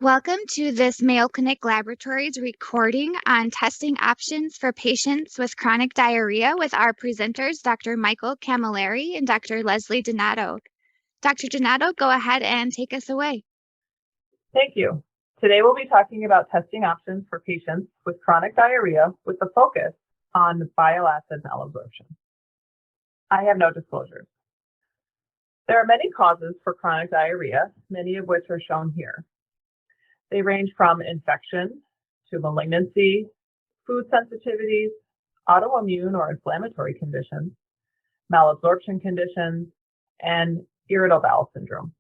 Welcome to this Mayo Clinic Laboratories recording on testing options for patients with chronic diarrhea with our presenters, Dr. Michael Camilleri and Dr. Leslie Donato. Dr. Donato, go ahead and take us away. Thank you. Today we'll be talking about testing options for patients with chronic diarrhea with a focus on bile acid malabsorption. I have no disclosures. There are many causes for chronic diarrhea, many of which are shown here. They range from infection to malignancy, food sensitivities, autoimmune or inflammatory conditions, malabsorption conditions, and irritable bowel syndrome.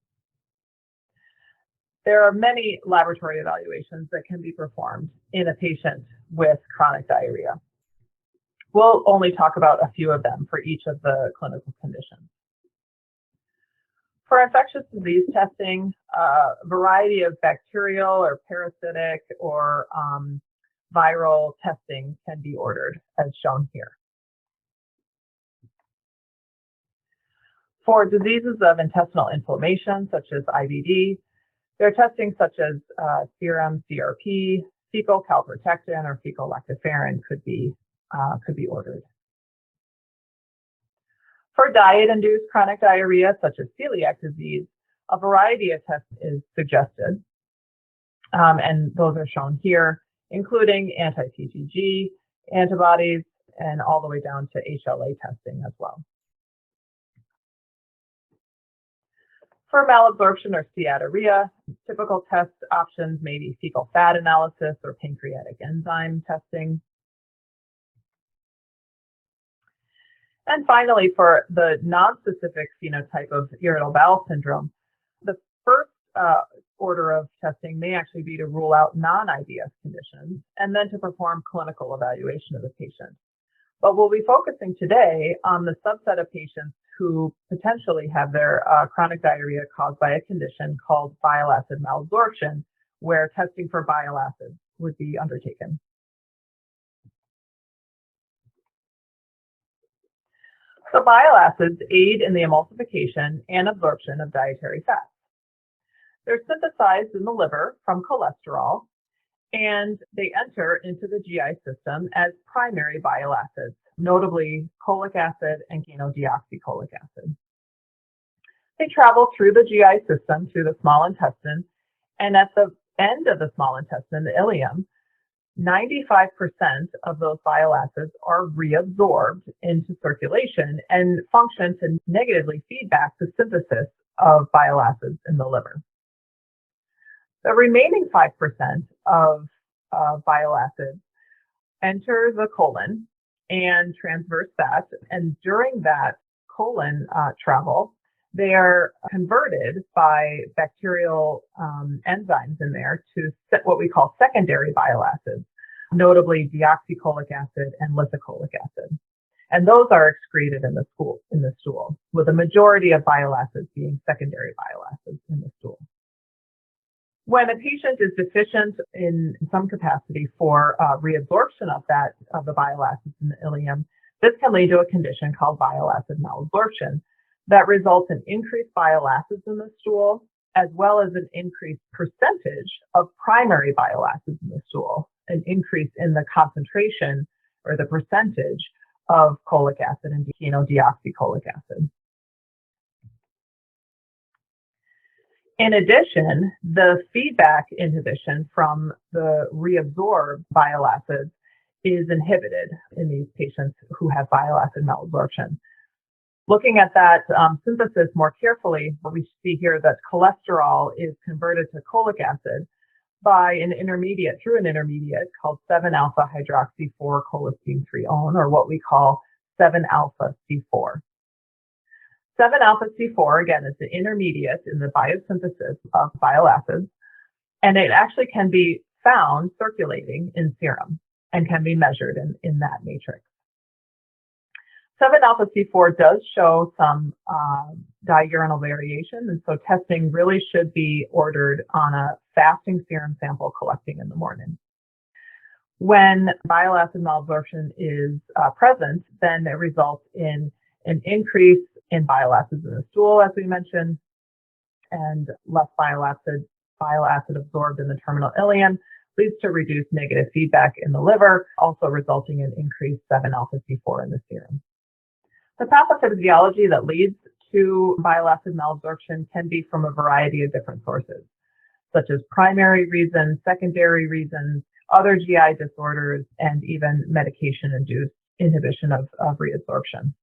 There are many laboratory evaluations that can be performed in a patient with chronic diarrhea. We'll only talk about a few of them for each of the clinical conditions. For infectious disease testing, a variety of bacterial or parasitic or viral testing can be ordered, as shown here. For diseases of intestinal inflammation, such as IBD, there are testing such as serum CRP, fecal calprotectin, or fecal lactoferrin could be ordered. For diet-induced chronic diarrhea, such as celiac disease, a variety of tests is suggested, and those are shown here, including anti-PGG antibodies and all the way down to HLA testing as well. For malabsorption or steatorrhea, typical test options may be fecal fat analysis or pancreatic enzyme testing. And finally, for the non-specific phenotype of irritable bowel syndrome, the first order of testing may actually be to rule out non-IBS conditions and then to perform clinical evaluation of the patient. But we'll be focusing today on the subset of patients who potentially have their chronic diarrhea caused by a condition called bile acid malabsorption, where testing for bile acids would be undertaken. So bile acids aid in the emulsification and absorption of dietary fats. They're synthesized in the liver from cholesterol, and they enter into the GI system as primary bile acids, notably cholic acid and deoxycholic acid. They travel through the GI system, through the small intestine, and at the end of the small intestine, the ileum, 95% of those bile acids are reabsorbed into circulation and function to negatively feedback the synthesis of bile acids in the liver. The remaining 5% of bile acids enter the colon and transverse that, and during that colon travel, they are converted by bacterial enzymes in there to what we call secondary bile acids, notably deoxycholic acid and lithocholic acid. And those are excreted in the stool, with a majority of bile acids being secondary bile acids in the stool. When a patient is deficient in some capacity for reabsorption of the bile acids in the ileum, this can lead to a condition called bile acid malabsorption that results in increased bile acids in the stool, as well as an increased percentage of primary bile acids in the stool, an increase in the concentration or the percentage of cholic acid and deoxycholic acid. In addition, the feedback inhibition from the reabsorbed bile acids is inhibited in these patients who have bile acid malabsorption. Looking at that synthesis more carefully, we see here that cholesterol is converted to cholic acid by through an intermediate called 7-alpha hydroxy 4-cholesterol 3-one, or what we call 7-alpha C4. 7-alpha C4, again, is the intermediate in the biosynthesis of bile acids, and it actually can be found circulating in serum and can be measured in that matrix. 7-alpha C4 does show some diurnal variation, and so testing really should be ordered on a fasting serum sample collecting in the morning. When bile acid malabsorption is present, then it results in an increase in bile acids in the stool, as we mentioned, and less bile acid bile acid absorbed in the terminal ileum leads to reduced negative feedback in the liver, also resulting in increased 7-alpha-C4 in the serum. The pathophysiology that leads to bile acid malabsorption can be from a variety of different sources, such as primary reasons, secondary reasons, other GI disorders, and even medication-induced inhibition of reabsorption,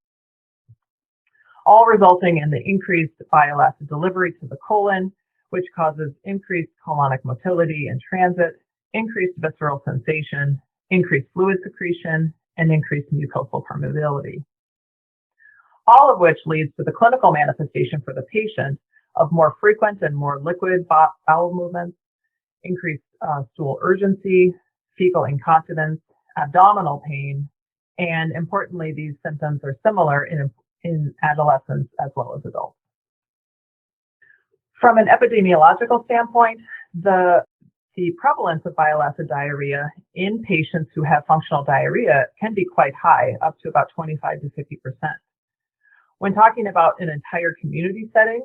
all resulting in the increased bile acid delivery to the colon, which causes increased colonic motility and transit, increased visceral sensation, increased fluid secretion, and increased mucosal permeability. All of which leads to the clinical manifestation for the patient of more frequent and more liquid bowel movements, increased stool urgency, fecal incontinence, abdominal pain, and importantly, these symptoms are similar in adolescents as well as adults. From an epidemiological standpoint, the prevalence of bile acid diarrhea in patients who have functional diarrhea can be quite high, up to about 25 to 50%. When talking about an entire community setting,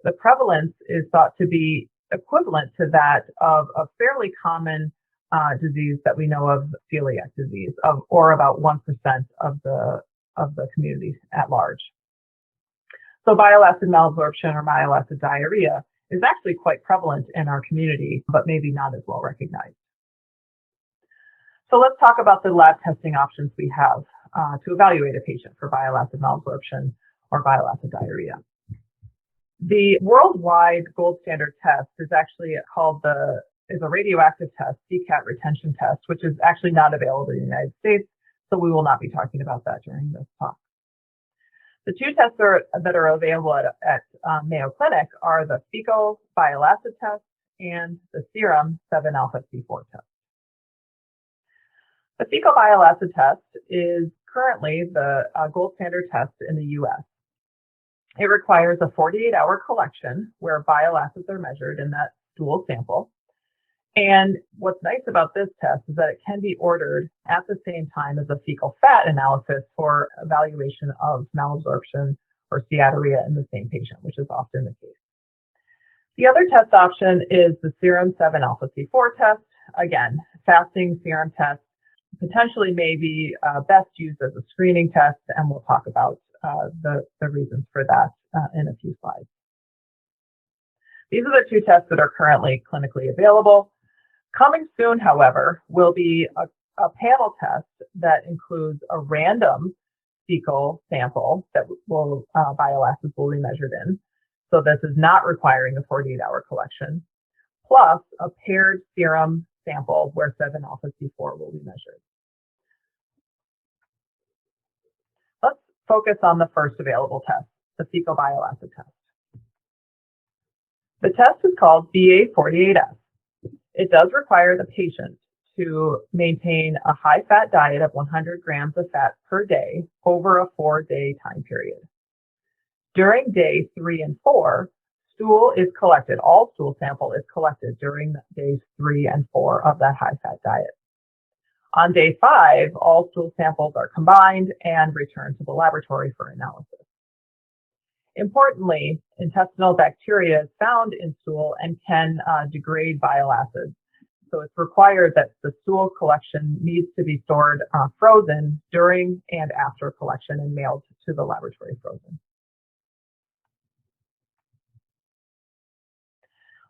the prevalence is thought to be equivalent to that of a fairly common disease that we know of, celiac disease, or about 1% of the community at large. So bile acid malabsorption or bile acid diarrhea is actually quite prevalent in our community, but maybe not as well recognized. So let's talk about the lab testing options we have to evaluate a patient for bile acid malabsorption or bile acid diarrhea. The worldwide gold standard test is actually called is a radioactive test, CCAT retention test, which is actually not available in the United States, so we will not be talking about that during this talk. The two tests that are available at Mayo Clinic are the fecal bile acid test and the serum 7-alpha-C4 test. The fecal bile acid test is currently the gold standard test in the U.S. It requires a 48-hour collection where bile acids are measured in that stool sample. And what's nice about this test is that it can be ordered at the same time as a fecal fat analysis for evaluation of malabsorption or steatorrhea in the same patient, which is often the case. The other test option is the serum 7-alpha-C4 test. Again, fasting serum test potentially may be best used as a screening test, and we'll talk about the reasons for that in a few slides. These are the two tests that are currently clinically available. Coming soon, however, will be a panel test that includes a random fecal sample that bile acids will be measured in. So this is not requiring a 48-hour collection, plus a paired serum sample where 7-alpha-C4 will be measured. Let's focus on the first available test, the fecal bile acid test. The test is called BA48S. It does require the patient to maintain a high-fat diet of 100 grams of fat per day over a 4-day time period. During day 3 and 4, stool is collected. All stool sample is collected during days 3 and 4 of that high-fat diet. On day 5, all stool samples are combined and returned to the laboratory for analysis. Importantly, intestinal bacteria is found in stool and can degrade bile acids. So it's required that the stool collection needs to be stored frozen during and after collection and mailed to the laboratory frozen.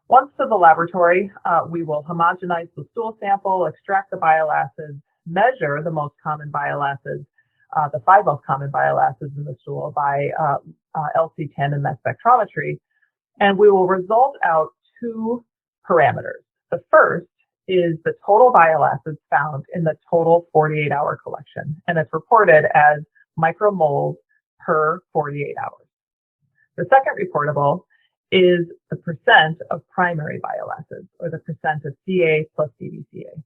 Once to the laboratory, we will homogenize the stool sample, extract the bile acids, measure the most common bile acids, the 5 most common bile acids in the stool by LC tandem mass spectrometry, and we will result out 2 parameters. The first is the total bile acids found in the total 48-hour collection, and it's reported as micromoles per 48 hours. The second reportable is the percent of primary bile acids, or the percent of CA plus CBCA,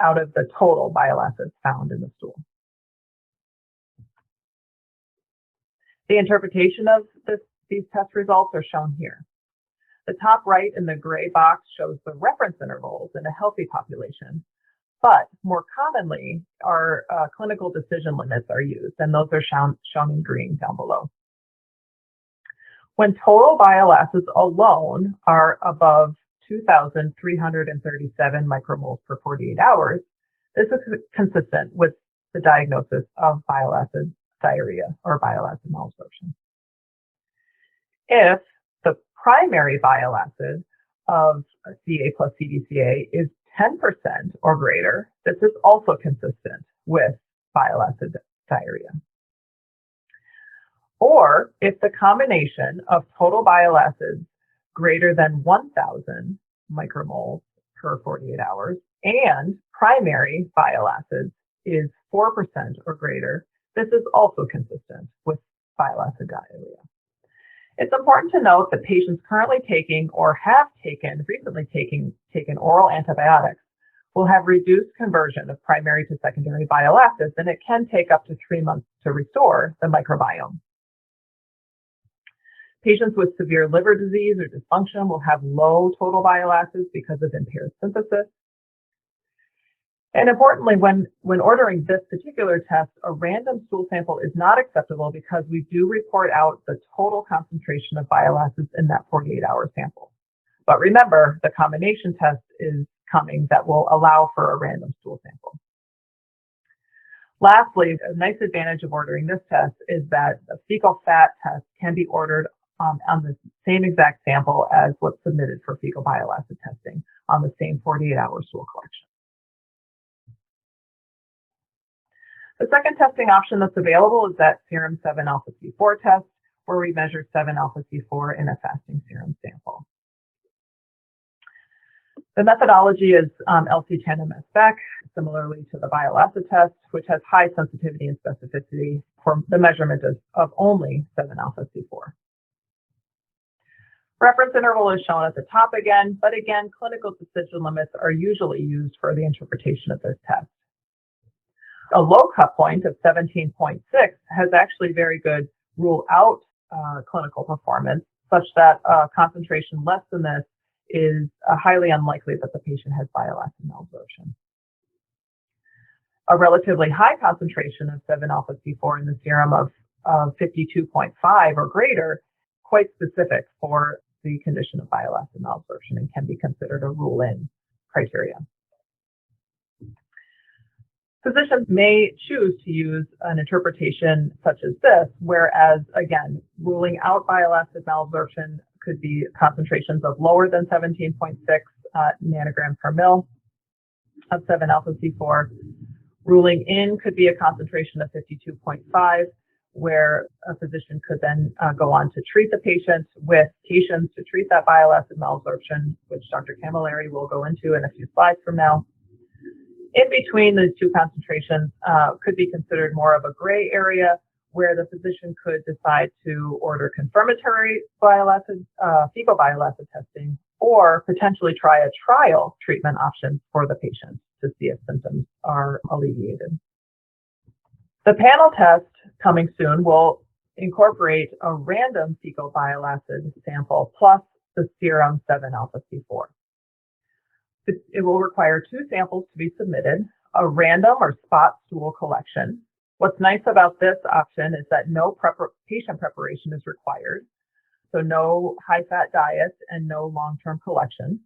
out of the total bile acids found in the stool. The interpretation of these test results are shown here. The top right in the gray box shows the reference intervals in a healthy population, but more commonly, our clinical decision limits are used, and those are shown in green down below. When total bile acids alone are above 2,337 micromoles per 48 hours, this is consistent with the diagnosis of bile acid diarrhea or bile acid malabsorption. If the primary bile acid of Ca plus CDCA is 10% or greater, this is also consistent with bile acid diarrhea. Or if the combination of total bile acids greater than 1,000 micromoles per 48 hours and primary bile acids is 4% or greater, this is also consistent with bile acid diarrhea. It's important to note that patients currently taking or have recently taken oral antibiotics will have reduced conversion of primary to secondary bile acids, and it can take up to 3 months to restore the microbiome. Patients with severe liver disease or dysfunction will have low total bile acids because of impaired synthesis. And importantly, when ordering this particular test, a random stool sample is not acceptable because we do report out the total concentration of bile acids in that 48-hour sample. But remember, the combination test is coming that will allow for a random stool sample. Lastly, a nice advantage of ordering this test is that a fecal fat test can be ordered on the same exact sample as what's submitted for fecal bile acid testing on the same 48-hour stool collection. The second testing option that's available is that serum 7-alpha-C4 test, where we measure 7-alpha-C4 in a fasting serum sample. The methodology is LC-10MS-Beck, similarly to the bile acid test, which has high sensitivity and specificity for the measurement of only 7-alpha-C4. Reference interval is shown at the top again, but again, clinical decision limits are usually used for the interpretation of this test. A low cut point of 17.6 has actually very good rule out clinical performance, such that a concentration less than this is highly unlikely that the patient has bile acid malabsorption. A relatively high concentration of 7-alpha-C4 in the serum of 52.5 or greater, quite specific for the condition of bile acid malabsorption and can be considered a rule-in criteria. Physicians may choose to use an interpretation such as this, whereas, again, ruling out bile acid malabsorption could be concentrations of lower than 17.6 nanogram per mil of 7-alpha-C4. Ruling in could be a concentration of 52.5, where a physician could then go on to treat the patient with patients to treat that bile acid malabsorption, which Dr. Camilleri will go into in a few slides from now. In between the two concentrations could be considered more of a gray area, where the physician could decide to order confirmatory bile acid, fecal bile acid testing, or potentially try a trial treatment option for the patient to see if symptoms are alleviated. The panel test coming soon will incorporate a random fecal bile acid sample plus the serum 7-alpha-C4. It will require 2 samples to be submitted, a random or spot stool collection. What's nice about this option is that no patient preparation is required, so no high-fat diet and no long-term collection.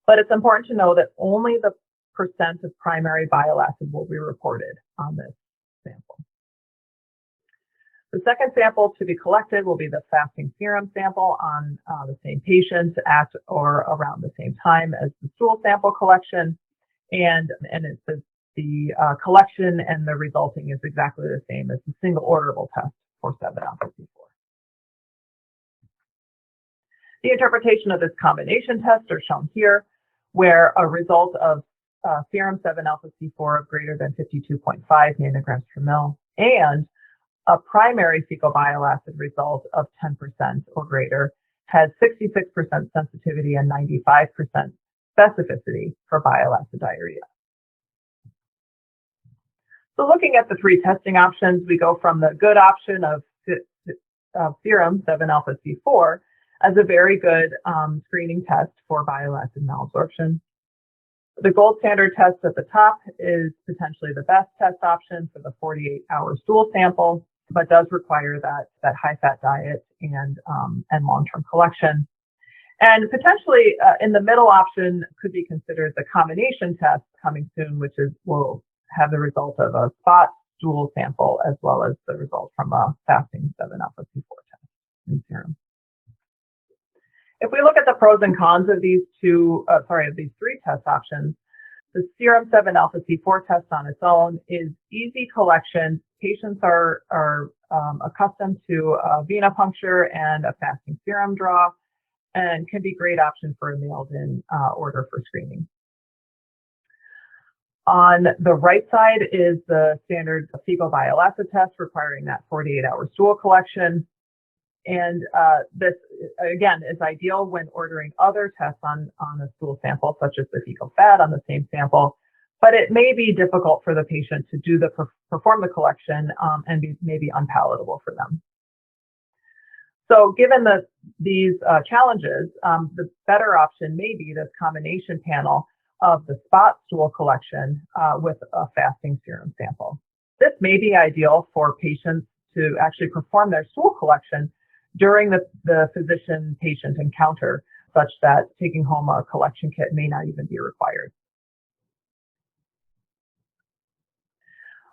But it's important to know that only the percent of primary bile acid will be reported on this sample. The second sample to be collected will be the fasting serum sample on the same patient at or around the same time as the stool sample collection, and it's the collection and the resulting is exactly the same as the single orderable test for 7-alpha-C4. The interpretation of this combination test are shown here, where a result of serum 7-alpha-C4 of greater than 52.5 nanograms per mil and a primary fecal bile acid result of 10% or greater has 66% sensitivity and 95% specificity for bile acid diarrhea. So looking at the 3 testing options, we go from the good option of serum 7-alpha-C4 as a very good screening test for bile acid malabsorption. The gold standard test at the top is potentially the best test option for the 48-hour stool sample, but does require that high-fat diet and long-term collection. And potentially in the middle option could be considered the combination test coming soon, which will have the result of a spot stool sample as well as the result from a fasting 7-alpha C4 test in serum. If we look at the pros and cons of these three test options, the serum 7-alpha C4 test on its own is easy collection. Patients are accustomed to a venipuncture and a fasting serum draw, and can be a great option for a mailed-in order for screening. On the right side is the standard fecal bile acid test requiring that 48-hour stool collection. And this, again, is ideal when ordering other tests on a stool sample, such as the fecal fat on the same sample. But it may be difficult for the patient to perform the collection and may be unpalatable for them. So given these challenges, the better option may be this combination panel of the spot stool collection with a fasting serum sample. This may be ideal for patients to actually perform their stool collection during the physician-patient encounter, such that taking home a collection kit may not even be required.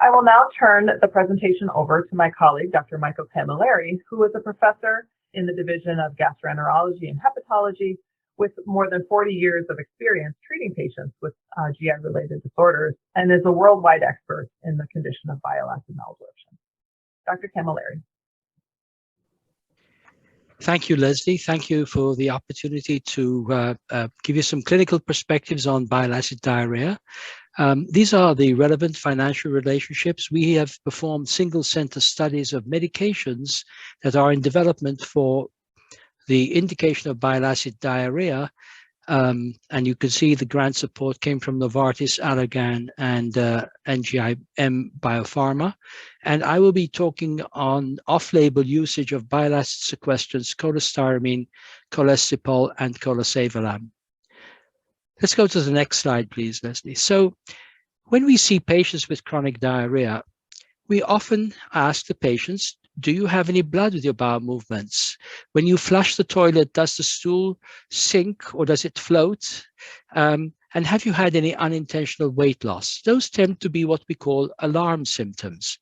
I will now turn the presentation over to my colleague, Dr. Michael Camilleri, who is a professor in the Division of Gastroenterology and Hepatology with more than 40 years of experience treating patients with GI-related disorders and is a worldwide expert in the condition of bile acid malabsorption. Dr. Camilleri. Thank you, Leslie. Thank you for the opportunity to give you some clinical perspectives on bile acid diarrhea. These are the relevant financial relationships. We have performed single center studies of medications that are in development for the indication of bile acid diarrhea. And you can see the grant support came from Novartis, Allergan, and NGIM Biopharma. And I will be talking on off-label usage of bile acid sequestrants, cholestyramine, cholecystipol, and cholesavelam. Let's go to the next slide, please, Leslie. So when we see patients with chronic diarrhea, we often ask the patients, do you have any blood with your bowel movements? When you flush the toilet, does the stool sink or does it float? And have you had any unintentional weight loss? Those tend to be what we call alarm symptoms.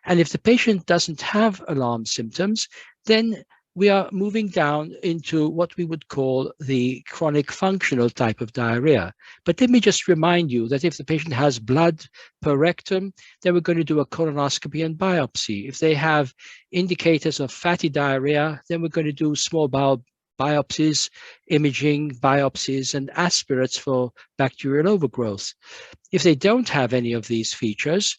And if the patient doesn't have alarm symptoms, then we are moving down into what we would call the chronic functional type of diarrhea. But let me just remind you that if the patient has blood per rectum, then we're going to do a colonoscopy and biopsy. If they have indicators of fatty diarrhea, then we're going to do small bowel biopsies, imaging biopsies, and aspirates for bacterial overgrowth. If they don't have any of these features,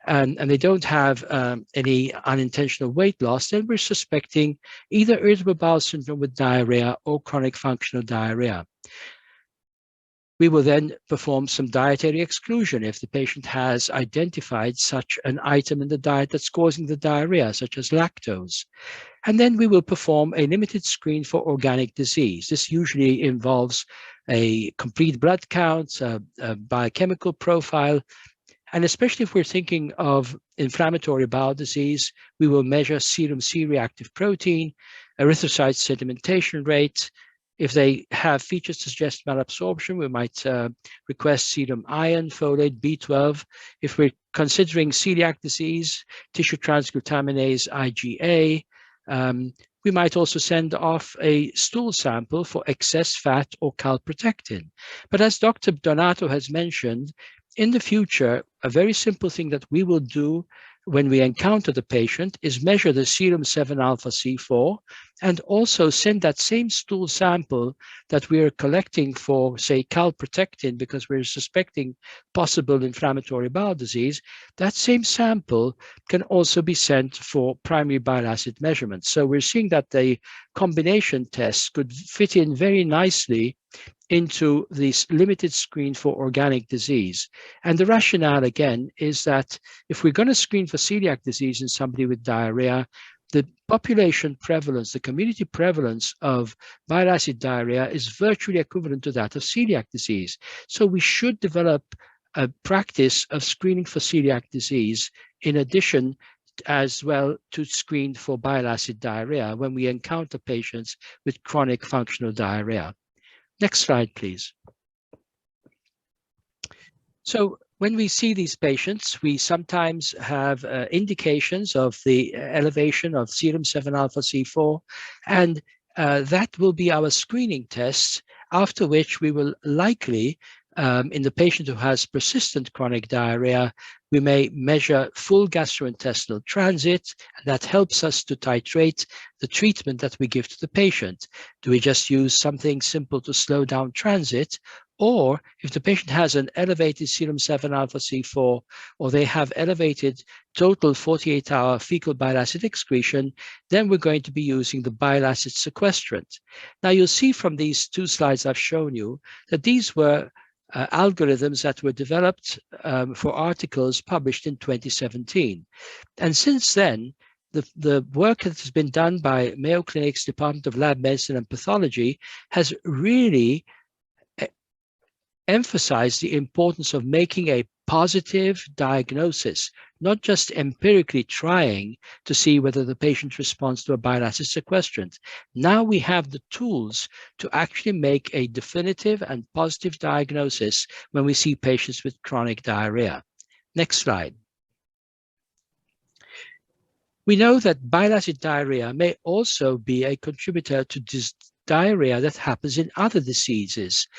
and they don't have any unintentional weight loss, then we're suspecting either irritable bowel syndrome with diarrhea or chronic functional diarrhea. We will then perform some dietary exclusion if the patient has identified such an item in the diet that's causing the diarrhea, such as lactose. And then we will perform a limited screen for organic disease. This usually involves a complete blood count, a biochemical profile, and especially if we're thinking of inflammatory bowel disease, we will measure serum C-reactive protein, erythrocyte sedimentation rate. If they have features to suggest malabsorption, we might request serum iron, folate, B12. If we're considering celiac disease, tissue transglutaminase, IgA, we might also send off a stool sample for excess fat or calprotectin. But as Dr. Donato has mentioned, in the future, a very simple thing that we will do when we encounter the patient is measure the serum 7-alpha C4 and also send that same stool sample that we're collecting for, say, calprotectin, because we're suspecting possible inflammatory bowel disease. That same sample can also be sent for primary bile acid measurements. So we're seeing that the combination tests could fit in very nicely into this limited screen for organic disease. And the rationale, again, is that if we're going to screen for celiac disease in somebody with diarrhea, the population prevalence, the community prevalence of bile acid diarrhea is virtually equivalent to that of celiac disease. So we should develop a practice of screening for celiac disease in addition as well to screen for bile acid diarrhea when we encounter patients with chronic functional diarrhea. Next slide, please. So when we see these patients, we sometimes have indications of the elevation of serum 7-alpha-C4, and that will be our screening test, after which we will likely, in the patient who has persistent chronic diarrhea, we may measure full gastrointestinal transit, and that helps us to titrate the treatment that we give to the patient. Do we just use something simple to slow down transit? Or if the patient has an elevated serum 7-alpha-C4, or they have elevated total 48-hour fecal bile acid excretion, then we're going to be using the bile acid sequestrant. Now you'll see from these two slides I've shown you that these were algorithms that were developed for articles published in 2017. And since then, the work that has been done by Mayo Clinic's Department of Lab Medicine and Pathology has really emphasized the importance of making a positive diagnosis, not just empirically trying to see whether the patient responds to a bile acid sequestrant. Now we have the tools to actually make a definitive and positive diagnosis when we see patients with chronic diarrhea. Next slide. We know that bile acid diarrhea may also be a contributor to diarrhea that happens in other diseases,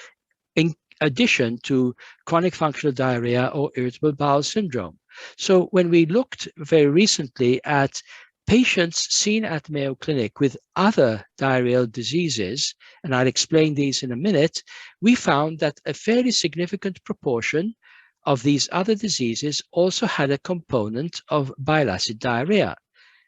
in addition to chronic functional diarrhea or irritable bowel syndrome. So when we looked very recently at patients seen at Mayo Clinic with other diarrheal diseases, and I'll explain these in a minute, we found that a fairly significant proportion of these other diseases also had a component of bile acid diarrhea.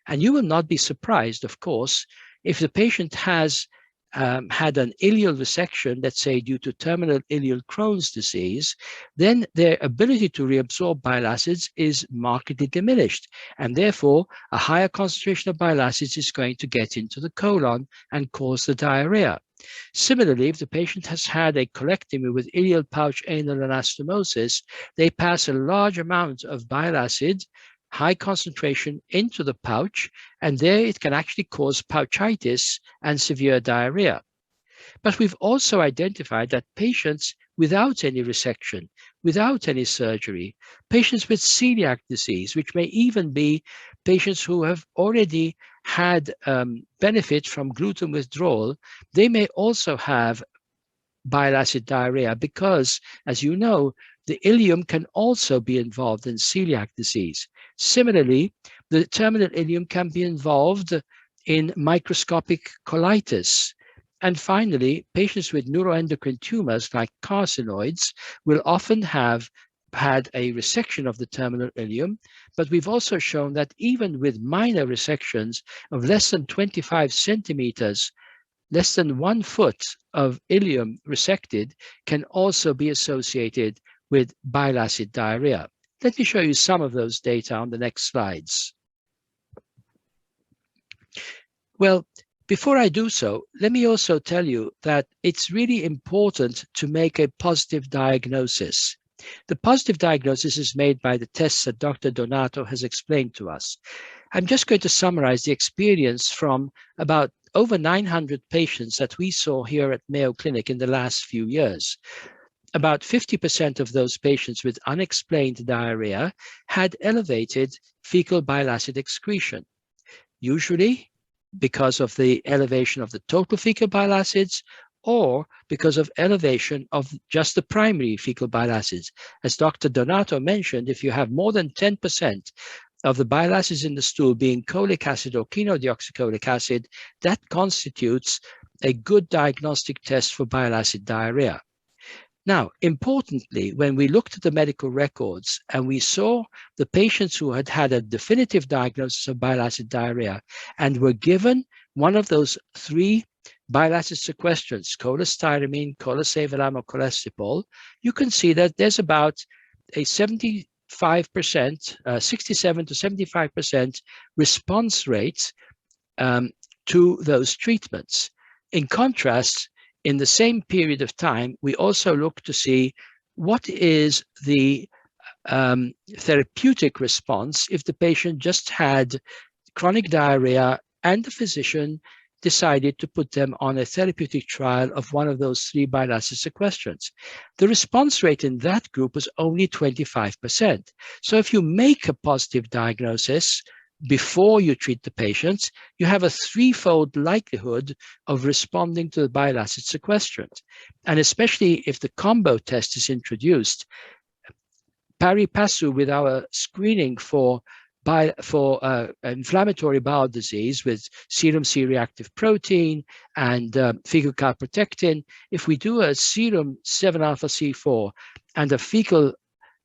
And you will not be surprised, of course, if the patient has had an ileal resection, let's say due to terminal ileal Crohn's disease, then their ability to reabsorb bile acids is markedly diminished. And therefore, a higher concentration of bile acids is going to get into the colon and cause the diarrhea. Similarly, if the patient has had a colectomy with ileal pouch anal anastomosis, they pass a large amount of bile acid, high concentration, into the pouch, and there it can actually cause pouchitis and severe diarrhea. But we've also identified that patients without any resection, without any surgery, patients with celiac disease, which may even be patients who have already had benefit from gluten withdrawal, they may also have bile acid diarrhea because, as you know, the ileum can also be involved in celiac disease. Similarly, the terminal ileum can be involved in microscopic colitis. And finally, patients with neuroendocrine tumors like carcinoids will often have had a resection of the terminal ileum, but we've also shown that even with minor resections of less than 25 centimeters, less than 1 foot of ileum resected can also be associated with bile acid diarrhea. Let me show you some of those data on the next slides. Well, before I do so, let me also tell you that it's really important to make a positive diagnosis. The positive diagnosis is made by the tests that Dr. Donato has explained to us. I'm just going to summarize the experience from about over 900 patients that we saw here at Mayo Clinic in the last few years. About 50% of those patients with unexplained diarrhea had elevated fecal bile acid excretion, usually because of the elevation of the total fecal bile acids or because of elevation of just the primary fecal bile acids. As Dr. Donato mentioned, if you have more than 10% of the bile acids in the stool being cholic acid or chenodeoxycholic acid, that constitutes a good diagnostic test for bile acid diarrhea. Now, importantly, when we looked at the medical records and we saw the patients who had had a definitive diagnosis of bile acid diarrhea and were given one of those 3 bile acid sequestrants, cholestyramine, cholesavelam, or cholestyramine, you can see that there's about a 67 to 75% response rate to those treatments. In contrast, in the same period of time, we also look to see what is the therapeutic response if the patient just had chronic diarrhea and the physician decided to put them on a therapeutic trial of one of those 3 bile acid sequestrants. The response rate in that group was only 25%. So if you make a positive diagnosis before you treat the patients, you have a 3-fold likelihood of responding to the bile acid sequestrant. And especially if the combo test is introduced, pari passu with our screening for inflammatory bowel disease with serum C-reactive protein and fecal calprotectin, if we do a serum 7-alpha-C4 and a fecal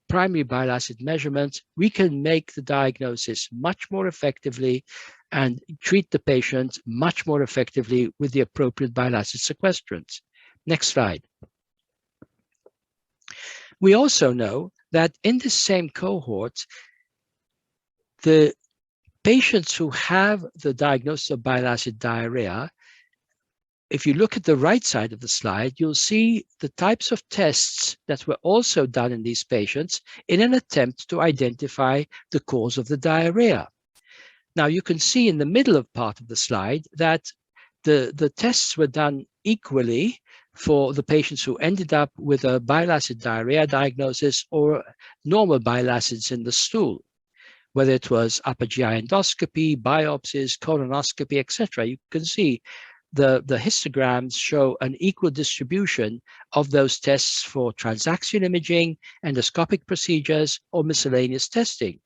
primary bile acid measurement, we can make the diagnosis much more effectively and treat the patient much more effectively with the appropriate bile acid sequestrants. Next slide. We also know that in the same cohort, the patients who have the diagnosis of bile acid diarrhea, if you look at the right side of the slide, you'll see the types of tests that were also done in these patients in an attempt to identify the cause of the diarrhea. Now, you can see in the middle of part of the slide that the tests were done equally for the patients who ended up with a bile acid diarrhea diagnosis or normal bile acids in the stool, whether it was upper GI endoscopy, biopsies, colonoscopy, etc. You can see the histograms show an equal distribution of those tests for transaction imaging, endoscopic procedures, or miscellaneous testing.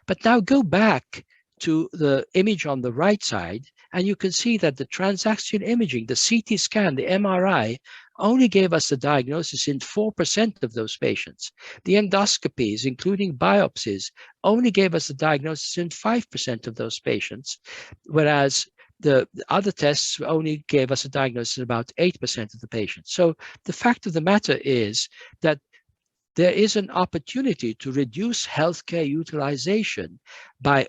But now go back to the image on the right side, and you can see that the transaction imaging, the CT scan, the MRI, only gave us the diagnosis in 4% of those patients. The endoscopies, including biopsies, only gave us the diagnosis in 5% of those patients, whereas the other tests only gave us a diagnosis in about 8% of the patients. So the fact of the matter is that there is an opportunity to reduce healthcare utilization by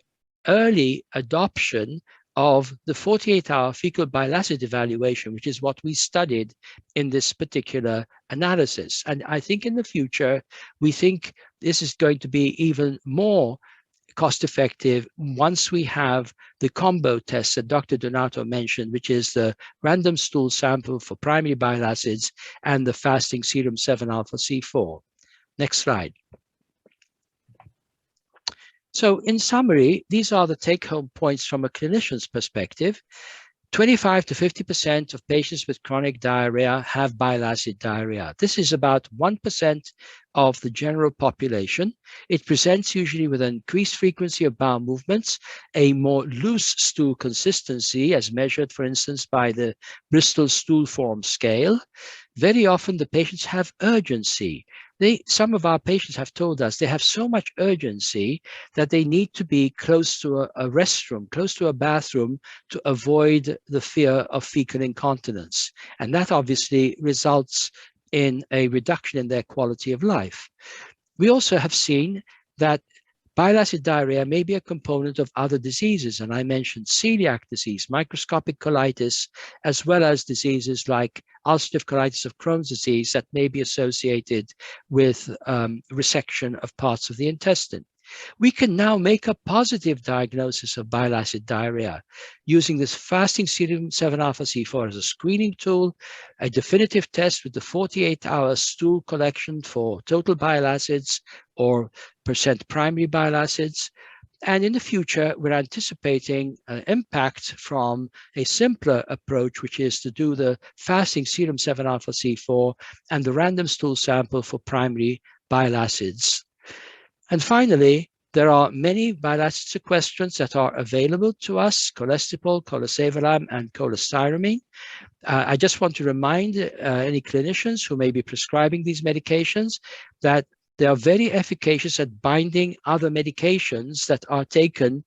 early adoption of the 48-hour fecal bile acid evaluation, which is what we studied in this particular analysis. And I think in the future, we think this is going to be even more cost-effective once we have the combo test that Dr. Donato mentioned, which is the random stool sample for primary bile acids and the fasting serum 7-alpha-C4. Next slide. So in summary, these are the take-home points from a clinician's perspective. 25 to 50% of patients with chronic diarrhea have bile acid diarrhea. This is about 1% of the general population. It presents usually with an increased frequency of bowel movements, a more loose stool consistency as measured, for instance, by the Bristol Stool Form Scale. Very often the patients have urgency. Some of our patients have told us they have so much urgency that they need to be close to a restroom, close to a bathroom to avoid the fear of fecal incontinence. And that obviously results in a reduction in their quality of life. We also have seen that bile acid diarrhea may be a component of other diseases, and I mentioned celiac disease, microscopic colitis, as well as diseases like ulcerative colitis of Crohn's disease that may be associated with resection of parts of the intestine. We can now make a positive diagnosis of bile acid diarrhea using this fasting serum 7-alpha-C4 as a screening tool, a definitive test with the 48-hour stool collection for total bile acids or percent primary bile acids. And in the future, we're anticipating an impact from a simpler approach, which is to do the fasting serum 7-alpha-C4 and the random stool sample for primary bile acids. And finally, there are many bile acid sequestrants that are available to us: cholestyramine, cholesavolame, and cholestyramine. I just want to remind any clinicians who may be prescribing these medications that they are very efficacious at binding other medications that are taken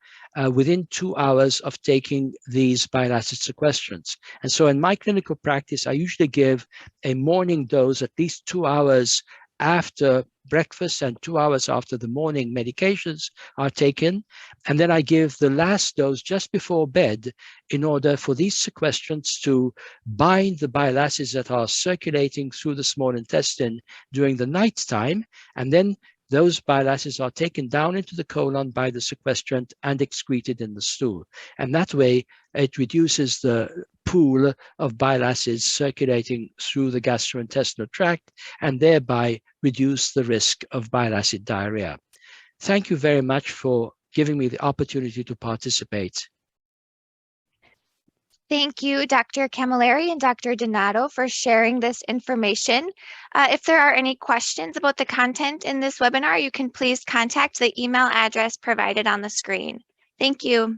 within 2 hours of taking these bile acid sequestrants. And so in my clinical practice, I usually give a morning dose at least 2 hours after breakfast and 2 hours after the morning medications are taken. And then I give the last dose just before bed in order for these sequestrants to bind the bile acids that are circulating through the small intestine during the night time. And then those bile acids are taken down into the colon by the sequestrant and excreted in the stool. And that way, it reduces the pool of bile acids circulating through the gastrointestinal tract and thereby reduce the risk of bile acid diarrhea. Thank you very much for giving me the opportunity to participate. Thank you, Dr. Camilleri and Dr. Donato, for sharing this information. If there are any questions about the content in this webinar, you can please contact the email address provided on the screen. Thank you.